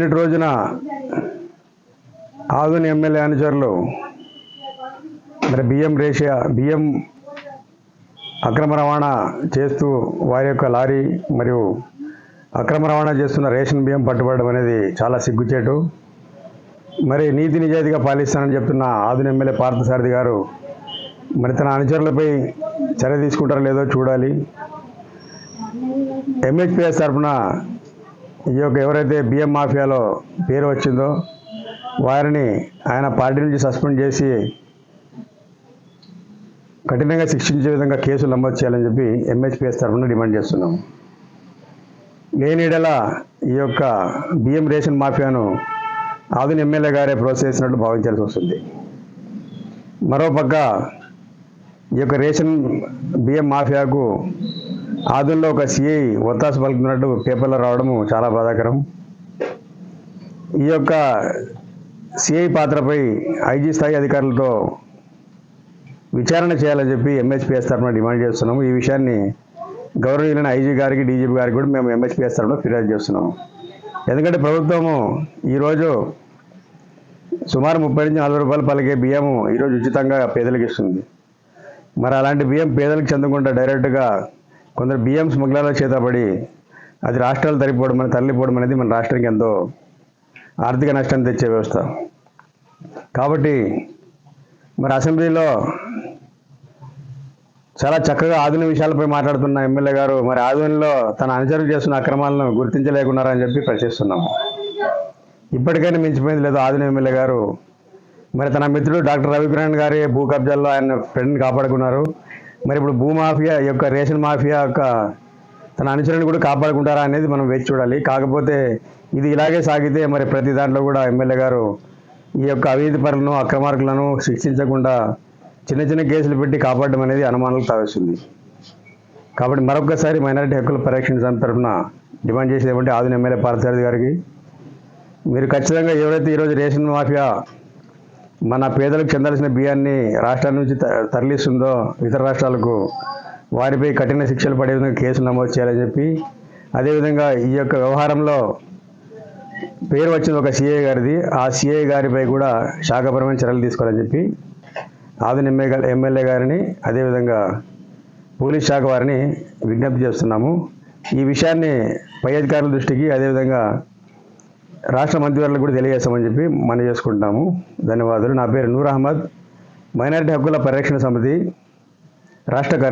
మొన్నటి రోజున ఆదోని ఎమ్మెల్యే అనుచరులు మరి బియ్యం అక్రమ రవాణా చేస్తూ వారి యొక్క లారీ మరియు అక్రమ రవాణా చేస్తున్న రేషన్ బియ్యం పట్టుబడడం అనేది చాలా సిగ్గుచేటు. మరి నీతి నిజాయితీగా పాలిస్తానని చెప్తున్న ఆదోని ఎమ్మెల్యే పార్థసారథి గారు మరి తన అనుచరులపై చర్య తీసుకుంటారో లేదో చూడాలి. ఎంహెచ్పిఎస్ తరఫున ఈ యొక్క ఎవరైతే బియ్యం మాఫియాలో పేరు వచ్చిందో వారిని ఆయన పార్టీ నుంచి సస్పెండ్ చేసి కఠినంగా శిక్షించే విధంగా కేసులు నమోదు చేయాలని చెప్పి ఎంహెచ్పిఎస్ తరఫున డిమాండ్ చేస్తున్నాం. లేనిడల ఈ యొక్క బియ్యం రేషన్ మాఫియాను ఆదోని ఎమ్మెల్యే గారే ప్రోత్సహిస్తున్నట్లు భావించాల్సి వస్తుంది. మరోపక్క ఈ యొక్క రేషన్ బియ్యం మాఫియాకు ఆదోనిలో ఒక సిఐ ఒత్తాసు పలుకుతున్నట్టు పేపర్లో రావడము చాలా బాధాకరం. ఈ యొక్క సిఐ పాత్రపై ఐజీ స్థాయి అధికారులతో విచారణ చేయాలని చెప్పి ఎంహెచ్పిఎస్ తరఫున డిమాండ్ చేస్తున్నాము. ఈ విషయాన్ని గౌరవనీయులైన ఐజీ గారికి, డీజీపీ గారికి కూడా మేము ఎంహెచ్పిఎస్ తరఫున ఫిర్యాదు చేస్తున్నాము. ఎందుకంటే ప్రభుత్వము ఈరోజు సుమారు 30 నుంచి 40 రూపాయలు పలికే బియ్యము ఈరోజు ఉచితంగా పేదలకు ఇస్తుంది. మరి అలాంటి బియ్యం పేదలకు చెందకుండా డైరెక్ట్గా కొందరు బియ్యం స్మగ్లర్ల చేతబడి అది రాష్ట్రాలు తరలిపోవడం అనేది మన రాష్ట్రానికి ఎంతో ఆర్థిక నష్టాన్ని తెచ్చే వ్యవస్థ. కాబట్టి మరి అసెంబ్లీలో చాలా చక్కగా ఆదోని విషయాలపై మాట్లాడుతున్న ఎమ్మెల్యే గారు మరి ఆదోనిలో తన అనుచరులు చేస్తున్న అక్రమాలను గుర్తించలేకున్నారని చెప్పి ప్రశ్నిస్తున్నాము. ఇప్పటికైనా మించిపోయింది లేదు ఆదోని ఎమ్మెల్యే గారు. మరి తన మిత్రుడు డాక్టర్ రవికిరణ్ గారి భూ కబ్జాల్లో ఆయన ఫ్రెండ్ని కాపాడుకున్నారు. మరి ఇప్పుడు భూమాఫియా యొక్క రేషన్ మాఫియా యొక్క తన అనుచరుని కూడా కాపాడుకుంటారా అనేది మనం వేచి చూడాలి. కాకపోతే ఇది ఇలాగే సాగితే మరి ప్రతి దాంట్లో కూడా ఎమ్మెల్యే గారు ఈ యొక్క అవినీతి పరులను, అక్రమార్కులను శిక్షించకుండా చిన్న చిన్న కేసులు పెట్టి కాపాడడం అనేది అనుమానాలకు తావిస్తుంది. కాబట్టి మరొకసారి మైనారిటీ హక్కుల పరిరక్షణ సమితి తరఫున డిమాండ్ చేసేది ఏమంటే ఆదోని ఎమ్మెల్యే పార్థసారథి గారికి మీరు ఖచ్చితంగా ఎవరైతే ఈరోజు రేషన్ మాఫియా మన పేదలకు చెందాల్సిన బియ్యాన్ని రాష్ట్రాల నుంచి తరలిస్తుందో ఇతర రాష్ట్రాలకు వారిపై కఠిన శిక్షలు పడే విధంగా కేసులు నమోదు చేయాలని చెప్పి, అదేవిధంగా ఈ యొక్క వ్యవహారంలో పేరు వచ్చింది ఒక సిఐ గారిది, ఆ సిఐ గారిపై కూడా శాఖపరమైన చర్యలు తీసుకోవాలని చెప్పి ఆదోని ఎమ్మెల్యే గారిని అదేవిధంగా పోలీస్ శాఖ వారిని విజ్ఞప్తి చేస్తున్నాము. ఈ విషయాన్ని పై అధికారుల దృష్టికి అదేవిధంగా రాష్ట్ర మంత్రివర్యులకు కూడా తెలియజేస్తామని చెప్పి మనం చేసుకుంటాము. ధన్యవాదాలు. నా పేరు నూర్ అహ్మద్, మైనారిటీ హక్కుల పరిరక్షణ సమితి రాష్ట్ర కార్యదర్శి.